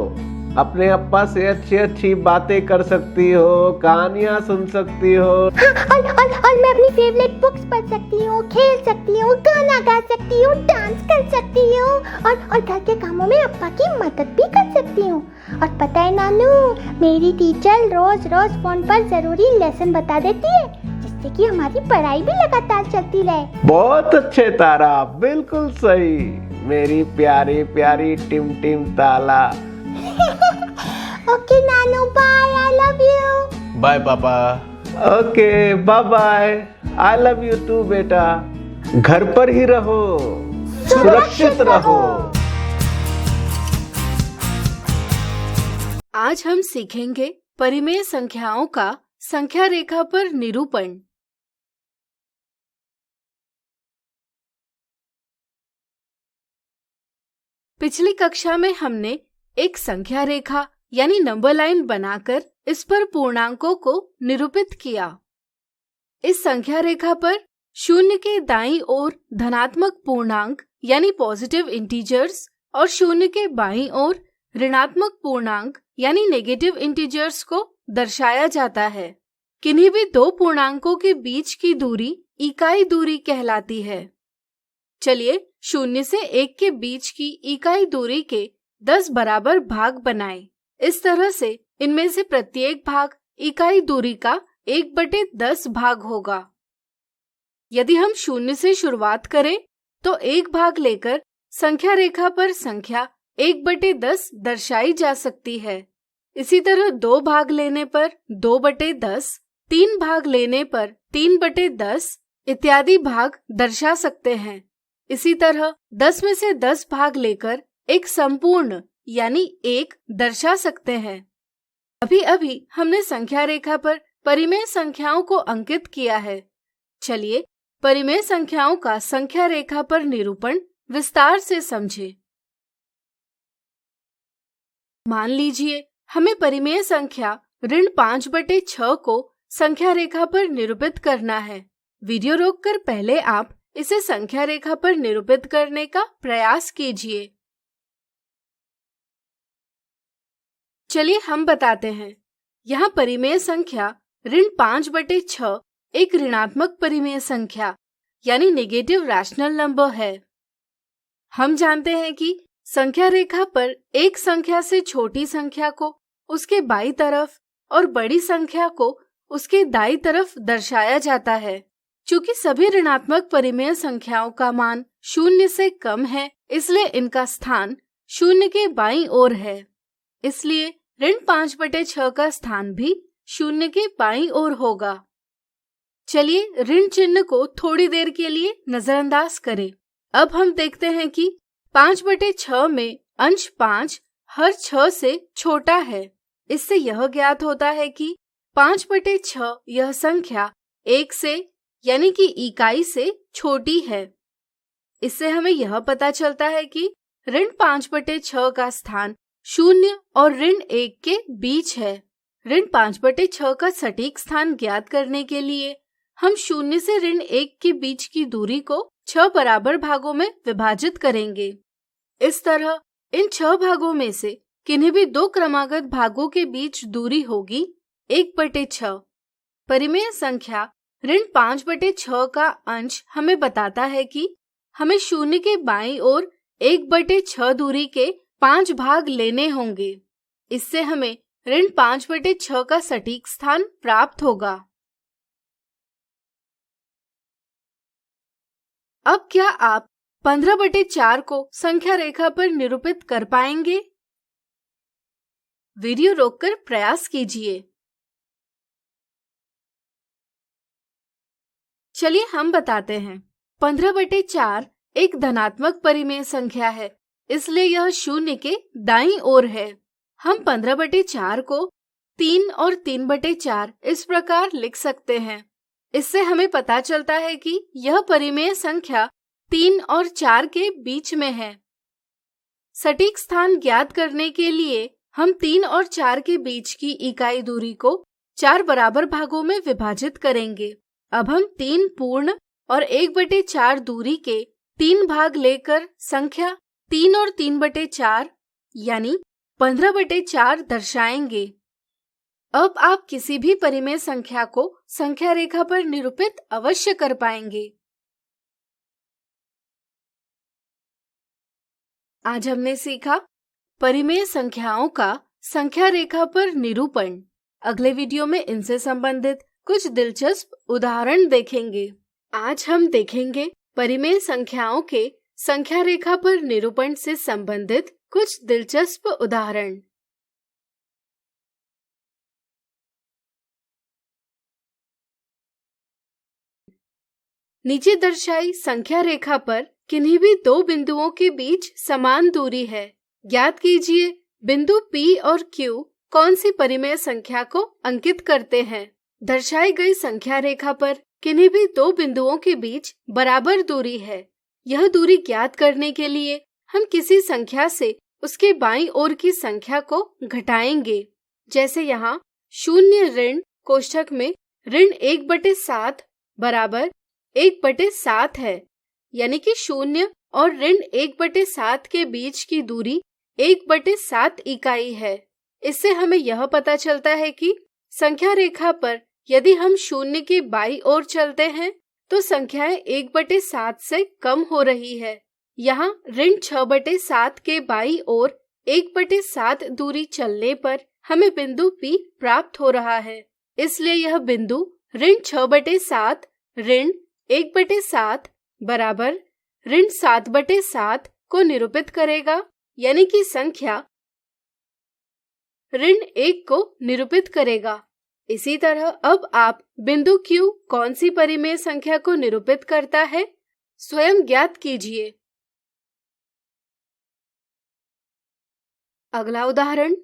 अपने अप्पा से अच्छी बातें कर सकती हो, कहानियां सुन सकती हो। हाँ, और मैं अपनी फेवरेट बुक्स पढ़ सकती हूँ, खेल सकती हूँ, गाना गा सकती हूँ, डांस कर सकती हूँ और घर के कामों में अप्पा की मदद भी कर सकती हूँ। और पता है नानू, मेरी टीचर रोज फोन पर जरूरी लेसन बता देती है, जिससे कि हमारी पढ़ाई भी लगातार चलती रहे। बहुत अच्छे तारा, बिल्कुल सही, मेरी प्यारी टिम ताला। ओके नानू, bye, I love you. Bye पापा। Okay bye, I love you too बेटा। घर पर ही रहो, सुरक्षित रहो। आज हम सीखेंगे परिमेय संख्याओं का संख्या रेखा पर निरूपण। पिछली कक्षा में हमने एक संख्या रेखा यानी नंबर लाइन बनाकर इस पर पूर्णांकों को निरूपित किया। इस संख्या रेखा पर 0 के दाईं ओर धनात्मक पूर्णांक यानी पॉजिटिव इंटीजर्स और 0 के बाईं ओर ऋणात्मक पूर्णांक यानी नेगेटिव इंटीजर्स को दर्शाया जाता है। किन्हीं भी दो पूर्णांकों के बीच की दूरी इकाई दूरी कहलाती है। चलिए 0 से 1 के बीच की इकाई दूरी के 10 बराबर भाग बनाएं। इस तरह से इनमें से प्रत्येक भाग इकाई दूरी का 1/10 भाग होगा। यदि हम 0 से शुरुआत करें तो 1 भाग लेकर संख्या रेखा पर संख्या 1/10 दर्शाई जा सकती है। इसी तरह 2 भाग लेने पर 2/10, 3 भाग लेने पर 3/10 इत्यादि भाग दर्शा सकते हैं। इसी तरह 10 में से 10 भाग लेकर एक संपूर्ण यानी 1 दर्शा सकते हैं। अभी हमने संख्या रेखा पर परिमेय संख्याओं को अंकित किया है। चलिए परिमेय संख्याओं का संख्या रेखा पर निरूपण विस्तार से समझें। मान लीजिए हमें परिमेय संख्या ऋण 5/6 को संख्या रेखा पर निरूपित करना है। वीडियो रोककर पहले आप इसे संख्या रेखा पर निरूपित करने का प्रयास कीजिए। चलिए हम बताते हैं। यहाँ परिमेय संख्या ऋण 5/6 एक ऋणात्मक परिमेय संख्या यानी नेगेटिव रैशनल नंबर है। हम जानते हैं कि संख्या रेखा पर एक संख्या से छोटी संख्या को उसके बाईं तरफ और बड़ी संख्या को उसके दाईं तरफ दर्शाया जाता है। चूंकि सभी ऋणात्मक परिमेय संख्याओं का मान 0 से कम है, इसलिए इनका स्थान 0 के बाईं ओर है। इसलिए ऋण 5/6 का स्थान भी शून्य के बाईं ओर होगा। चलिए ऋण चिन्ह को थोड़ी देर के लिए नजरअंदाज करें। अब हम देखते हैं कि 5/6 में अंश 5 हर 6 से छोटा है। इससे यह ज्ञात होता है कि 5/6 यह संख्या 1 से यानी कि इकाई से छोटी है। इससे हमें यह पता चलता है कि ऋण 5/6 का स्थान शून्य और ऋण 1 के बीच है। ऋण 5/6 का सटीक स्थान ज्ञात करने के लिए हम शून्य से ऋण 1 के बीच की दूरी को 6 बराबर भागों में विभाजित करेंगे। इस तरह इन 6 भागों में से किन्हीं भी 2 क्रमागत भागों के बीच दूरी होगी 1/6। परिमेय संख्या ऋण 5/6 का अंश हमें बताता है कि हमें शून्य के बाईं ओर 1/6 दूरी के 5 भाग लेने होंगे। इससे हमें ऋण 5/6 का सटीक स्थान प्राप्त होगा। अब क्या आप 15/4 को संख्या रेखा पर निरूपित कर पाएंगे? वीडियो रोककर प्रयास कीजिए। चलिए हम बताते हैं। 15/4 एक धनात्मक परिमेय संख्या है, इसलिए यह शून्य के दाईं ओर है। हम 15/4 को 3 और 3/4 इस प्रकार लिख सकते हैं। इससे हमें पता चलता है कि यह परिमेय संख्या 3 और 4 के बीच में है। सटीक स्थान ज्ञात करने के लिए हम 3 और 4 के बीच की इकाई दूरी को 4 बराबर भागों में विभाजित करेंगे। अब हम 3 पूर्ण और 1/4 दूरी के 3 भाग लेकर संख्या 3 और 3/4 यानी 15/4 दर्शाएंगे। अब आप किसी भी परिमेय संख्या को संख्या रेखा पर निरूपित अवश्य कर पाएंगे। आज हमने सीखा परिमेय संख्याओं का संख्या रेखा पर निरूपण। अगले वीडियो में इनसे संबंधित कुछ दिलचस्प उदाहरण देखेंगे। आज हम देखेंगे परिमेय संख्याओं के संख्या रेखा पर निरूपण से संबंधित कुछ दिलचस्प उदाहरण। नीचे दर्शाई संख्या रेखा पर किन्हीं भी 2 बिंदुओं के बीच समान दूरी है। ज्ञात कीजिए बिंदु P और Q कौन सी परिमेय संख्या को अंकित करते हैं। दर्शाई गई संख्या रेखा पर किन्हीं भी 2 बिंदुओं के बीच बराबर दूरी है। यह दूरी ज्ञात करने के लिए हम किसी संख्या से उसके बाईं ओर की संख्या को घटाएंगे। जैसे यहाँ शून्य ऋण कोष्ठक में ऋण 1/7 बराबर 1/7 है, यानी कि शून्य और ऋण 1/7 के बीच की दूरी 1/7 इकाई है। इससे हमें यह पता चलता है कि संख्या रेखा पर यदि हम शून्य के बाईं ओर चलते हैं तो संख्याएं 1/7 से कम हो रही है। यहाँ ऋण 6/7 के बाईं ओर 1/7 दूरी चलने पर हमें बिंदु P प्राप्त हो रहा है। इसलिए यह बिंदु ऋण 6/7 ऋण 1/7 बराबर ऋण 7/7 को निरूपित करेगा, यानी कि संख्या ऋण 1 को निरूपित करेगा। इसी तरह अब आप बिंदु Q कौन सी परिमेय संख्या को निरूपित करता है, स्वयं ज्ञात कीजिए। अगला उदाहरण,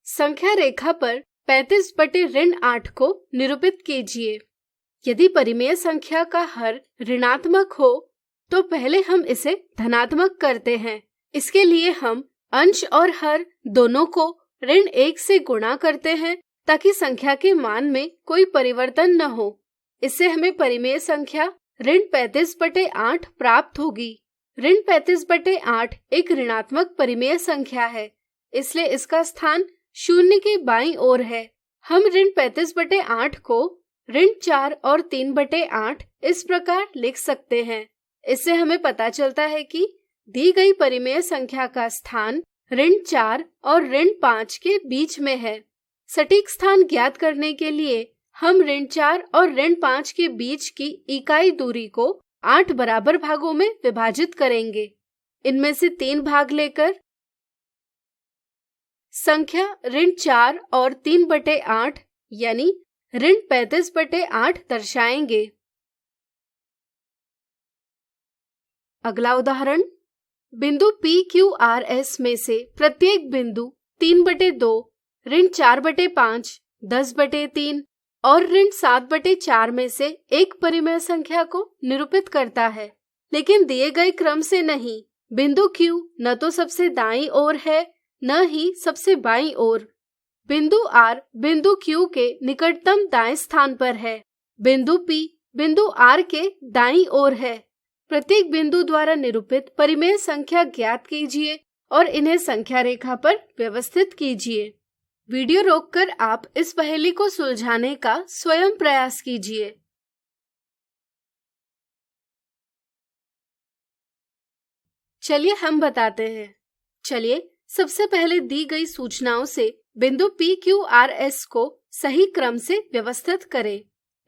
संख्या रेखा पर 35/8 को निरूपित कीजिए। यदि परिमेय संख्या का हर ऋणात्मक हो तो पहले हम इसे धनात्मक करते हैं। इसके लिए हम अंश और हर दोनों को ऋण 1 से गुणा करते हैं ताकि संख्या के मान में कोई परिवर्तन न हो। इससे हमें परिमेय संख्या ऋण 35/8 प्राप्त होगी। ऋण 35/8 एक ऋणात्मक परिमेय संख्या है, इसलिए इसका स्थान शून्य के बाईं ओर है। हम ऋण 35/8 को ऋण 4 और 3/8 इस प्रकार लिख सकते हैं। इससे हमें पता चलता है कि दी गई परिमेय संख्या का स्थान ऋण 4 और ऋण 5 के बीच में है। सटीक स्थान ज्ञात करने के लिए हम ऋण 4 और ऋण 5 के बीच की इकाई दूरी को 8 बराबर भागों में विभाजित करेंगे। इनमें से 3 भाग लेकर संख्या ऋण 4 और 3/8 यानी ऋण 35/8 दर्शाएंगे। अगला उदाहरण, बिंदु PQRS में से प्रत्येक बिंदु 3/2, ऋण 4/5, 10/3 और ऋण 7/4 में से एक परिमेय संख्या को निरूपित करता है, लेकिन दिए गए क्रम से नहीं। बिंदु Q न तो सबसे दाईं ओर है न ही सबसे बाईं ओर। बिंदु R बिंदु Q के निकटतम दाएं स्थान पर है। बिंदु P बिंदु R के दाईं ओर है। प्रत्येक बिंदु द्वारा निरूपित परिमेय संख्या ज्ञात कीजिए और इन्हें संख्या रेखा पर व्यवस्थित कीजिए। वीडियो रोककर आप इस पहेली को सुलझाने का स्वयं प्रयास कीजिए। चलिए हम बताते हैं। चलिए सबसे पहले दी गई सूचनाओं से बिंदु PQRS को सही क्रम से व्यवस्थित करें।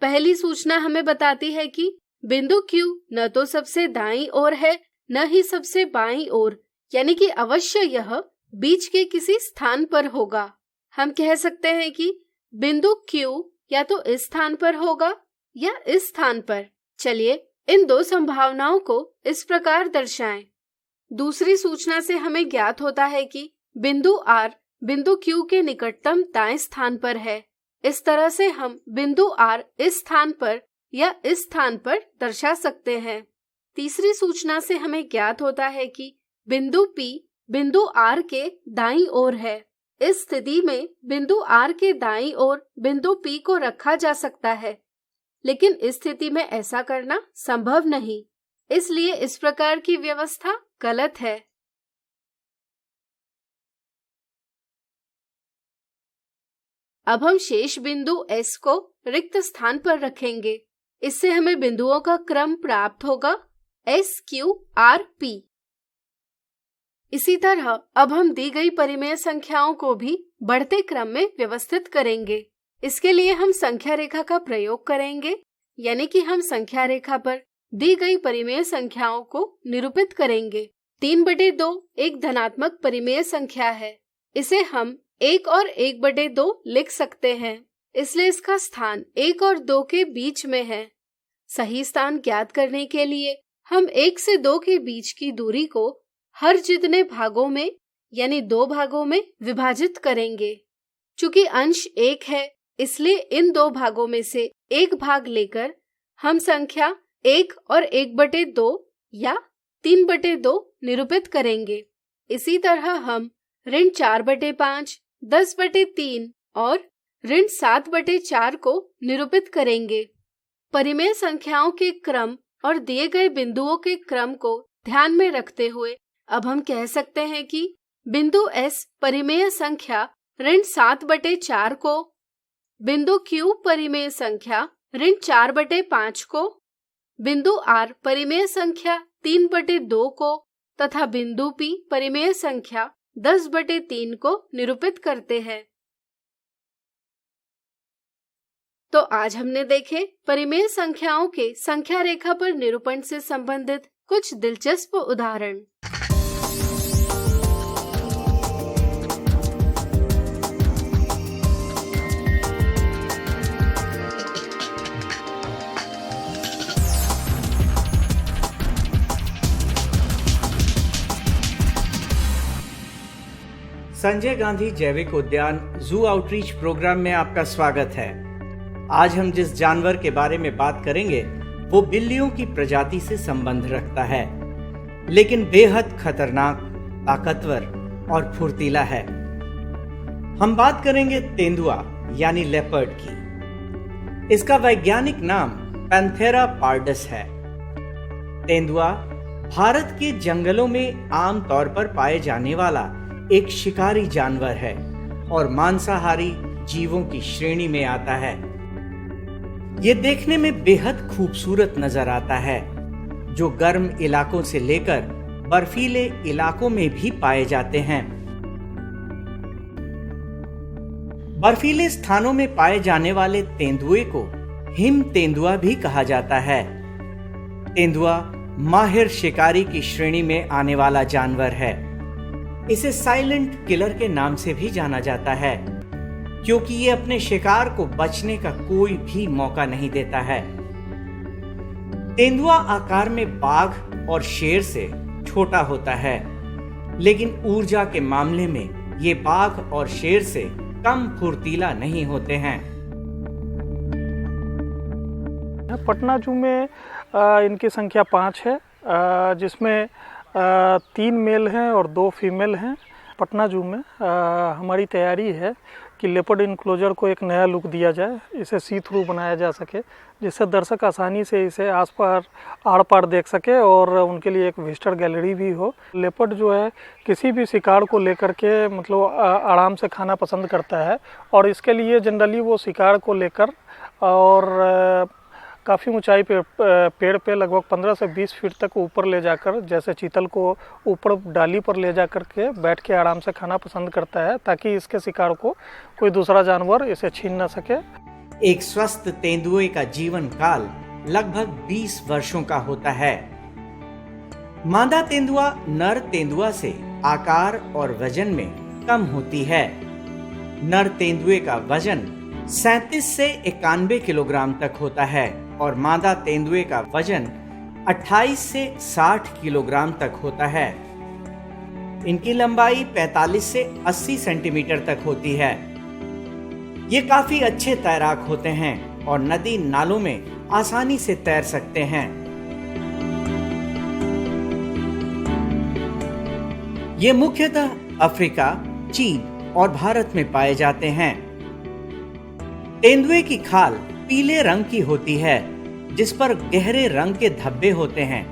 पहली सूचना हमें बताती है कि बिंदु Q न तो सबसे दाईं ओर है न ही सबसे बाईं ओर, यानी कि अवश्य यह बीच के किसी स्थान पर होगा। हम कह सकते हैं कि बिंदु Q या तो इस स्थान पर होगा या इस स्थान पर। चलिए इन दो संभावनाओं को इस प्रकार दर्शाएं। दूसरी सूचना से हमें ज्ञात होता है कि बिंदु R बिंदु Q के निकटतम दाएं स्थान पर है। इस तरह से हम बिंदु R इस स्थान पर या इस स्थान पर दर्शा सकते हैं। तीसरी सूचना से हमें ज्ञात होता है कि बिंदु P बिंदु R के दाईं ओर है। इस स्थिति में बिंदु R के दाईं ओर बिंदु P को रखा जा सकता है, लेकिन इस स्थिति में ऐसा करना संभव नहीं, इसलिए इस प्रकार की व्यवस्था गलत है। अब हम शेष बिंदु S को रिक्त स्थान पर रखेंगे। इससे हमें बिंदुओं का क्रम प्राप्त होगा SQRP। इसी तरह अब हम दी गई परिमेय संख्याओं को भी बढ़ते क्रम में व्यवस्थित करेंगे। इसके लिए हम संख्या रेखा का प्रयोग करेंगे, यानी कि हम संख्या रेखा पर दी गई परिमेय संख्याओं को निरूपित करेंगे। 3/2 एक धनात्मक परिमेय संख्या है। इसे हम 1 और 1/2 लिख सकते हैं, इसलिए इसका स्थान 1 और 2 के बीच में है। सही स्थान ज्ञात करने के लिए हम 1 से 2 के बीच की दूरी को हर जितने भागों में यानी 2 भागों में विभाजित करेंगे। चूंकि अंश 1 है, इसलिए इन 2 भागों में से एक भाग लेकर हम संख्या 1 और 1/2 या 3/2 निरूपित करेंगे। इसी तरह हम ऋण 4/5, 10/3 और ऋण 7/4 को निरूपित करेंगे। परिमेय संख्याओं के क्रम और दिए गए बिंदुओं के क्रम को ध्यान में रखते हुए अब हम कह सकते हैं कि बिंदु S परिमेय संख्या ऋण 7/4 को, बिंदु Q परिमेय संख्या ऋण 4/5 को, बिंदु R परिमेय संख्या 3/2 को तथा बिंदु P परिमेय संख्या 10/3 को निरूपित करते हैं। तो आज हमने देखे परिमेय संख्याओं के संख्या रेखा पर निरूपण से संबंधित कुछ दिलचस्प उदाहरण। संजय गांधी जैविक उद्यान जू आउटरीच प्रोग्राम में आपका स्वागत है। आज हम जिस जानवर के बारे में बात करेंगे वो बिल्लियों की प्रजाति से संबंध रखता है, लेकिन बेहद खतरनाक, ताकतवर और फुर्तीला है। हम बात करेंगे तेंदुआ यानी लेपर्ड की। इसका वैज्ञानिक नाम पैंथेरा पार्डस है। तेंदुआ भारत के जंगलों में आम तौर पर पाए जाने वाला एक शिकारी जानवर है और मांसाहारी जीवों की श्रेणी में आता है। ये देखने में बेहद खूबसूरत नजर आता है, जो गर्म इलाकों से लेकर बर्फीले इलाकों में भी पाए जाते हैं। बर्फीले स्थानों में पाए जाने वाले तेंदुए को हिम तेंदुआ भी कहा जाता है। तेंदुआ माहिर शिकारी की श्रेणी में आने वाला जानवर है। इसे साइलेंट किलर के नाम से भी जाना जाता है, क्योंकि ये अपने शिकार को बचने का कोई भी मौका नहीं देता है। तेंदुआ आकार में बाघ और शेर से छोटा होता है, लेकिन ऊर्जा के मामले में ये बाघ और शेर से कम फुर्तीला नहीं होते हैं। पटना जू में इनकी संख्या 5 है, जिसमें 3 मेल हैं और 2 फीमेल हैं। पटना जू में हमारी तैयारी है कि लेपर्ड इनक्लोजर को एक नया लुक दिया जाए, इसे सी थ्रू बनाया जा सके, जिससे दर्शक आसानी से इसे आस पार आड़ पार देख सके और उनके लिए एक विजिटर गैलरी भी हो। लेपर्ड जो है किसी भी शिकार को लेकर के मतलब आराम से खाना पसंद करता है, और इसके लिए जनरली वो शिकार को लेकर और काफ़ी ऊंचाई पे पेड़ पे लगभग 15 से 20 फीट तक ऊपर ले जाकर, जैसे चीतल को ऊपर डाली पर ले जाकर के बैठ के आराम से खाना पसंद करता है, ताकि इसके शिकार को कोई दूसरा जानवर इसे छीन ना सके। एक स्वस्थ तेंदुए का जीवन काल लगभग 20 वर्षों का होता है। मादा तेंदुआ नर तेंदुआ से आकार और वजन में कम होती है। नर तेंदुए का वजन 37 से 91 किलोग्राम तक होता है और मादा तेंदुए का वजन 28 से 60 किलोग्राम तक होता है। इनकी लंबाई 45 से 80 सेंटीमीटर तक होती है। ये काफी अच्छे तैराक होते हैं और नदी नालों में आसानी से तैर सकते हैं। ये मुख्यतः अफ्रीका, चीन और भारत में पाए जाते हैं। तेंदुए की खाल पीले रंग की होती है, जिस पर गहरे रंग के धब्बे होते हैं,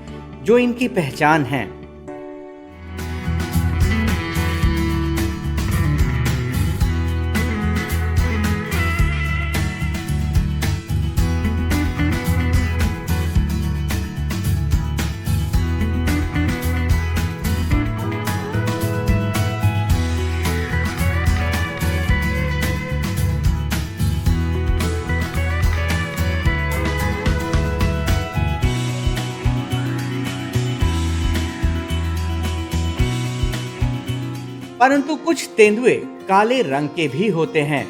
जो इनकी पहचान है। परंतु कुछ तेंदुए काले रंग के भी होते हैं,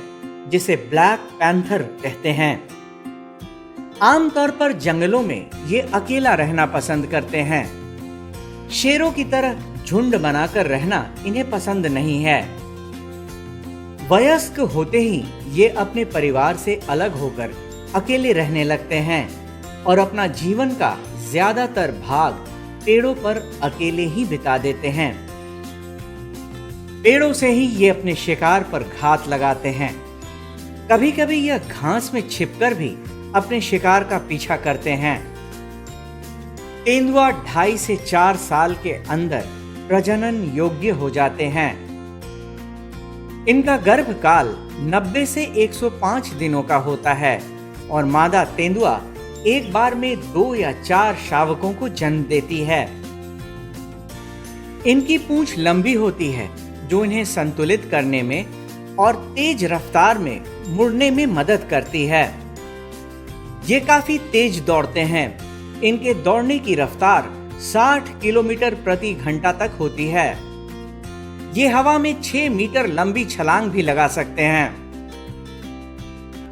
जिसे ब्लैक पैंथर कहते हैं। आमतौर पर जंगलों में ये अकेला रहना पसंद करते हैं। शेरों की तरह झुंड बनाकर रहना इन्हें पसंद नहीं है। वयस्क होते ही ये अपने परिवार से अलग होकर अकेले रहने लगते हैं और अपना जीवन का ज्यादातर भाग पेड़ों पर अकेले ही बिता देते हैं। पेड़ों से ही ये अपने शिकार पर घात लगाते हैं। कभी कभी यह घास में छिपकर भी अपने शिकार का पीछा करते हैं। तेंदुआ 2.5 से 4 साल के अंदर प्रजनन योग्य हो जाते हैं। इनका गर्भकाल 90 से 105 दिनों का होता है और मादा तेंदुआ एक बार में 2 या 4 शावकों को जन्म देती है। इनकी पूंछ लंबी होती है, जो इन्हें संतुलित करने में और तेज रफ्तार में मुड़ने में मदद करती है। ये काफी तेज दौड़ते हैं। इनके दौड़ने की रफ्तार 60 किलोमीटर प्रति घंटा तक होती है। ये हवा में 6 मीटर लंबी छलांग भी लगा सकते हैं।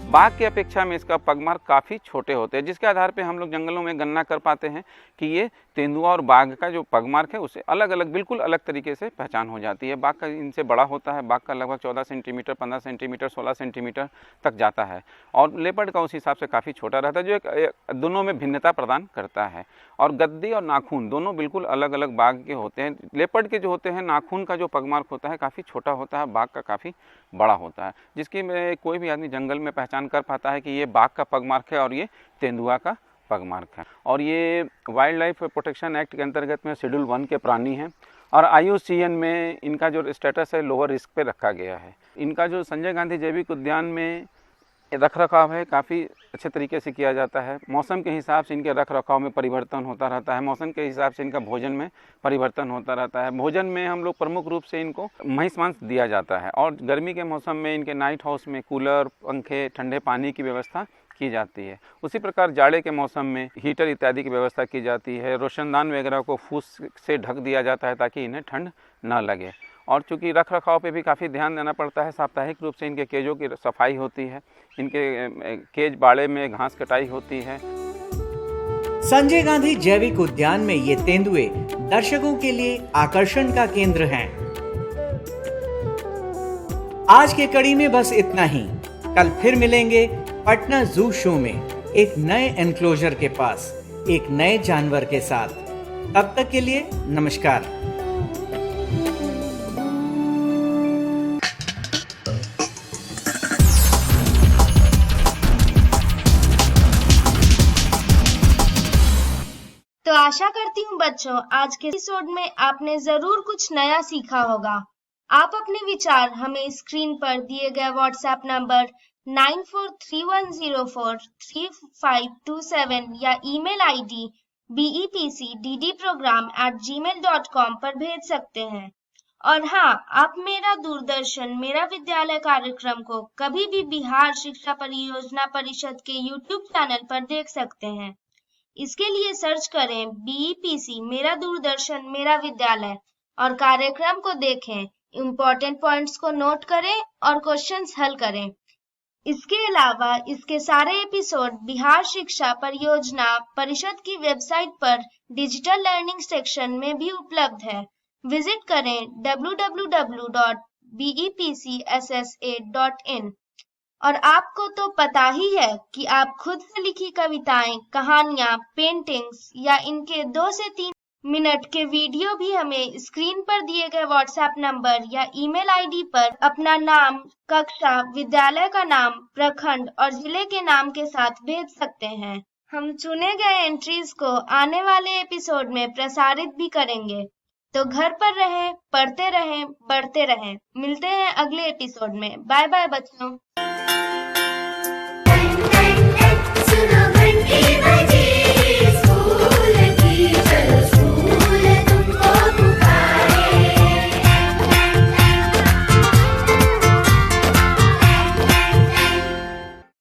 बाघ की अपेक्षा में इसका पगमार्क काफ़ी छोटे होते हैं, जिसके आधार पे हम लोग जंगलों में गणना कर पाते हैं कि ये तेंदुआ और बाघ का जो पगमार्क है उसे अलग अलग बिल्कुल अलग तरीके से पहचान हो जाती है। बाघ का इनसे बड़ा होता है। बाघ का लगभग 14 सेंटीमीटर, 15 सेंटीमीटर, 16 सेंटीमीटर तक जाता है और लेपर्ड का उस हिसाब से काफ़ी छोटा रहता है, जो एक दोनों में भिन्नता प्रदान करता है। और गद्दी और नाखून दोनों बिल्कुल अलग अलग बाघ के होते हैं। लेपर्ड के जो होते हैं नाखून का जो पगमार्क होता है काफ़ी छोटा होता है, बाघ का काफ़ी बड़ा होता है, जिसकी कोई भी आदमी जंगल में पहचान कर पाता है कि ये बाघ का पगमार्क है और ये तेंदुआ का पगमार्क है। और ये वाइल्ड लाइफ प्रोटेक्शन एक्ट के अंतर्गत में शेड्यूल 1 के प्राणी हैं और IUCN में इनका जो स्टेटस है लोअर रिस्क पे रखा गया है। इनका जो संजय गांधी जैविक उद्यान में रख रखाव है काफ़ी अच्छे तरीके से किया जाता है। मौसम के हिसाब से इनके रख रखाव में परिवर्तन होता रहता है। मौसम के हिसाब से इनका भोजन में परिवर्तन होता रहता है। भोजन में हम लोग प्रमुख रूप से इनको महिष मांस दिया जाता है और गर्मी के मौसम में इनके नाइट हाउस में कूलर, पंखे, ठंडे पानी की व्यवस्था की जाती है। उसी प्रकार जाड़े के मौसम में हीटर इत्यादि की व्यवस्था की जाती है। रोशनदान वगैरह को फूस से ढक दिया जाता है ताकि इन्हें ठंड न लगे। और चूँकि रख रखाव पे भी काफ़ी ध्यान देना पड़ता है। साप्ताहिक रूप से इनके केजों की सफाई होती है, इनके केज बाड़े में घास कटाई होती है। संजय गांधी जैविक उद्यान में ये तेंदुए दर्शकों के लिए आकर्षण का केंद्र हैं। आज के कड़ी में बस इतना ही। कल फिर मिलेंगे पटना जू शो में एक नए एनक्लोजर के पास एक नए जानवर के साथ। तब तक के लिए नमस्कार। तो आशा करती हूँ बच्चों, आज के एपिसोड में आपने जरूर कुछ नया सीखा होगा। आप अपने विचार हमें स्क्रीन पर दिए गए व्हाट्सएप नंबर 9431043527 या ईमेल आईडी bepcddprogram@gmail.com पर भेज सकते हैं। और हाँ, आप मेरा दूरदर्शन मेरा विद्यालय कार्यक्रम को कभी भी बिहार शिक्षा परियोजना परिषद के YouTube चैनल पर देख सकते हैं। इसके लिए सर्च करें BEPC मेरा दूरदर्शन मेरा विद्यालय और कार्यक्रम को देखें, इम्पोर्टेंट पॉइंट्स को नोट करें और क्वेश्चंस हल करें। इसके अलावा इसके सारे एपिसोड बिहार शिक्षा परियोजना परिषद की वेबसाइट पर डिजिटल लर्निंग सेक्शन में भी उपलब्ध है। विजिट करें www.bepcssa.in। और आपको तो पता ही है कि आप खुद से लिखी कविताएं, कहानियां, पेंटिंग्स या इनके 2 से 3 मिनट के वीडियो भी हमें स्क्रीन पर दिए गए व्हाट्सएप नंबर या ईमेल आईडी पर अपना नाम, कक्षा, विद्यालय का नाम, प्रखंड और जिले के नाम के साथ भेज सकते हैं। हम चुने गए एंट्रीज को आने वाले एपिसोड में प्रसारित भी करेंगे। तो घर पर रहें, पढ़ते रहें, बढ़ते रहें। मिलते हैं अगले एपिसोड में। बाय बाय बच्चों।